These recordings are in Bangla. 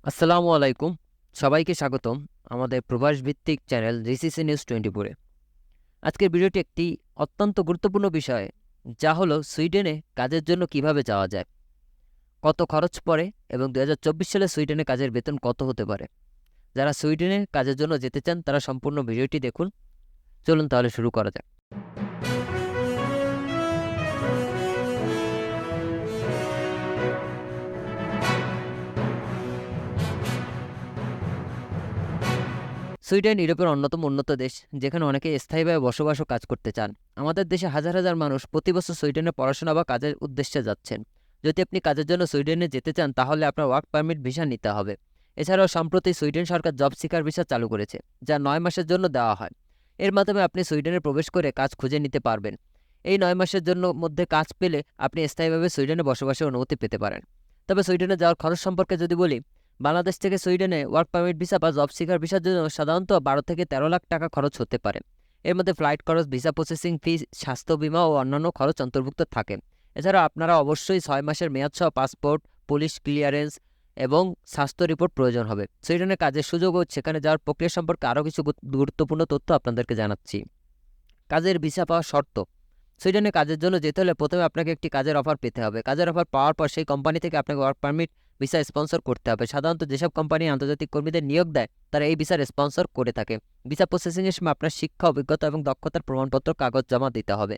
আসসালামু আলাইকুম। সবাইকে স্বাগতম আমাদের প্রবাস ভিত্তিক চ্যানেল জিসিসি নিউজ 24-এ। আজকের ভিডিওটি একটি অত্যন্ত গুরুত্বপূর্ণ বিষয়, যা হলো সুইডেনে কাজের জন্য কিভাবে যাওয়া যায়, কত খরচ পড়ে এবং 2024 সালে সুইডেনে কাজের বেতন কত হতে পারে। যারা সুইডেনে কাজের জন্য যেতে চান তারা সম্পূর্ণ ভিডিওটি দেখুন। চলুন তাহলে শুরু করা যাক। সুইডেন ইউরোপের অন্যতম উন্নত দেশ, যেখানে অনেকে স্থায়ীভাবে বসবাস ও কাজ করতে চান। আমাদের দেশে হাজার হাজার মানুষ প্রতি বছর সুইডেনে পড়াশোনা বা কাজের উদ্দেশ্যে যাচ্ছেন। যদি আপনি কাজের জন্য সুইডেনে যেতে চান তাহলে আপনার ওয়ার্ক পারমিট ভিসা নিতে হবে। এছাড়াও সম্প্রতি সুইডেন সরকার জব সিকার ভিসা চালু করেছে, যা 9 মাসের জন্য দেওয়া হয়। এর মাধ্যমে আপনি সুইডেনে প্রবেশ করে কাজ খুঁজে নিতে পারবেন। এই 9 মাসের জন্য মধ্যে কাজ পেলে আপনি স্থায়ীভাবে সুইডেনে বসবাসের অনুমতি পেতে পারেন। তবে সুইডেনে যাওয়ার খরচ সম্পর্কে যদি বলি, বাংলাদেশ থেকে সুইডেনে ওয়ার্ক পারমিট ভিসা বা জব সিকার ভিসার জন্য সাধারণত 12 থেকে 13 লাখ টাকা খরচ হতে পারে। এর মধ্যে ফ্লাইট খরচ, ভিসা প্রসেসিং ফি, স্বাস্থ্য বীমা ও অন্যান্য খরচ অন্তর্ভুক্ত থাকে। এছাড়া আপনারা অবশ্যই 6 মাসের মেয়াদ সহ পাসপোর্ট, পুলিশ ক্লিয়ারেন্স এবং স্বাস্থ্য রিপোর্ট প্রয়োজন হবে। সুইডেনে কাজের সুযোগ ও সেখানে যাওয়ার প্রক্রিয়া সম্পর্কে আরও কিছু গুরুত্বপূর্ণ তথ্য আপনাদেরকে জানাচ্ছি। কাজের ভিসা পাওয়ার শর্ত। সুইডেনে কাজের জন্য যেতে হলে প্রথমে আপনাকে একটি কাজের অফার পেতে হবে। কাজের অফার পাওয়ার পর সেই কোম্পানি থেকে আপনাকে ওয়ার্ক পারমিট ভিসা স্পন্সর করতে হবে। সাধারণত যেসব কোম্পানি আন্তর্জাতিক কর্মীদের নিয়োগ দেয় তারা এই ভিসার স্পন্সর করে থাকে। ভিসা প্রসেসিংয়ের সময় আপনার শিক্ষা, অভিজ্ঞতা এবং দক্ষতার প্রমাণপত্র কাগজ জমা দিতে হবে।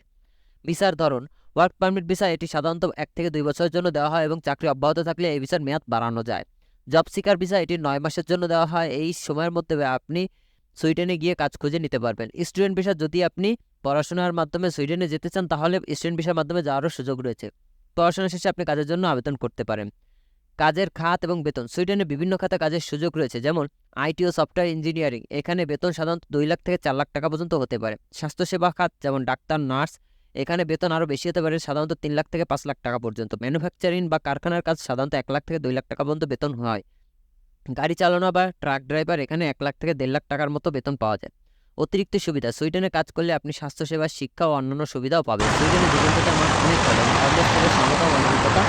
ভিসার ধরন। ওয়ার্ক পারমিট ভিসা এটি সাধারণত 1 থেকে 2 বছরের জন্য দেওয়া হয় এবং চাকরি অব্যাহত থাকলে এই ভিসার মেয়াদ বাড়ানো যায়। জব সিকার ভিসা এটি 9 মাসের জন্য দেওয়া হয়। এই সময়ের মধ্যে আপনি সুইডেনে গিয়ে কাজ খুঁজে নিতে পারবেন। স্টুডেন্ট ভিসা, যদি আপনি পড়াশোনার মাধ্যমে সুইডেনে যেতে চান তাহলে স্টুডেন্ট ভিসার মাধ্যমে যাওয়ারও সুযোগ রয়েছে। পড়াশোনা শেষে আপনি কাজের জন্য আবেদন করতে পারেন। কাজের খাত এবং বেতন। সুইডেনে বিভিন্ন খাতে কাজের সুযোগ রয়েছে, যেমন আইটি ও সফটওয়্যার ইঞ্জিনিয়ারিং। এখানে বেতন সাধারণত 2 লাখ থেকে 4 লাখ টাকা পর্যন্ত হতে পারে। স্বাস্থ্যসেবা খাত, যেমন ডাক্তার, নার্স, এখানে বেতন আরও বেশি হতে পারে, সাধারণত 3 লাখ থেকে 5 লাখ টাকা পর্যন্ত। ম্যানুফ্যাকচারিং বা কারখানার কাজ সাধারণত 1 লাখ থেকে 2 লাখ টাকা পর্যন্ত বেতন হয়। গাড়ি চালানো বা ট্রাক ড্রাইভার, এখানে 1 লাখ থেকে 1.5 লাখ টাকার মতো বেতন পাওয়া যায়। অতিরিক্ত সুবিধা। সুইডেনে কাজ করলে আপনি স্বাস্থ্যসেবা, শিক্ষা ও অন্যান্য সুবিধাও পাবেন। সুইডেনে জীবনযাত্রার মান অনেক ভালো এবং অন্যের থেকে সমতা ও মানবিকতা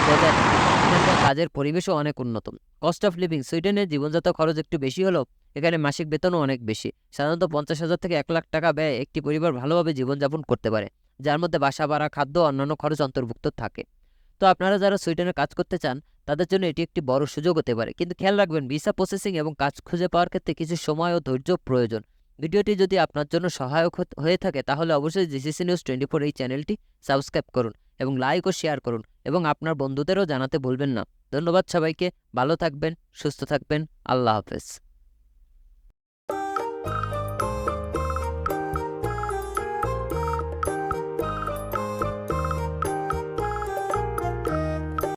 বজায় থাকে। এখানকার কাজের পরিবেশও অনেক উন্নত। Cost of living. সুইডেনের জীবনযাত্রা খরচ একটু বেশি হলেও এখানে মাসিক বেতনও অনেক বেশি। সাধারণত 50,000 থেকে 1 লাখ টাকা ব্যয়ে একটি পরিবার ভালোভাবে জীবনযাপন করতে পারে, যার মধ্যে বাসা ভাড়া, খাদ্য ও অন্যান্য খরচ অন্তর্ভুক্ত থাকে। তো আপনারা যারা সুইডেনে কাজ করতে চান তাদের জন্য এটি একটি বড় সুযোগ হতে পারে, কিন্তু খেয়াল রাখবেন ভিসা প্রসেসিং এবং কাজ খুঁজে পাওয়ার ক্ষেত্রে কিছু সময় ও ধৈর্য প্রয়োজন। ভিডিওটি যদি আপনার জন্য সহায়ক হয়ে থাকে তাহলে অবশ্যই জিসিসি নিউজ 24 এই চ্যানেলটি সাবস্ক্রাইব করুন এবং লাইক ও শেয়ার করুন এবং আপনার বন্ধুদেরও জানাতে ভুলবেন না। ধন্যবাদ সবাইকে। ভালো থাকবেন, সুস্থ থাকবেন। আল্লাহ হাফেজ।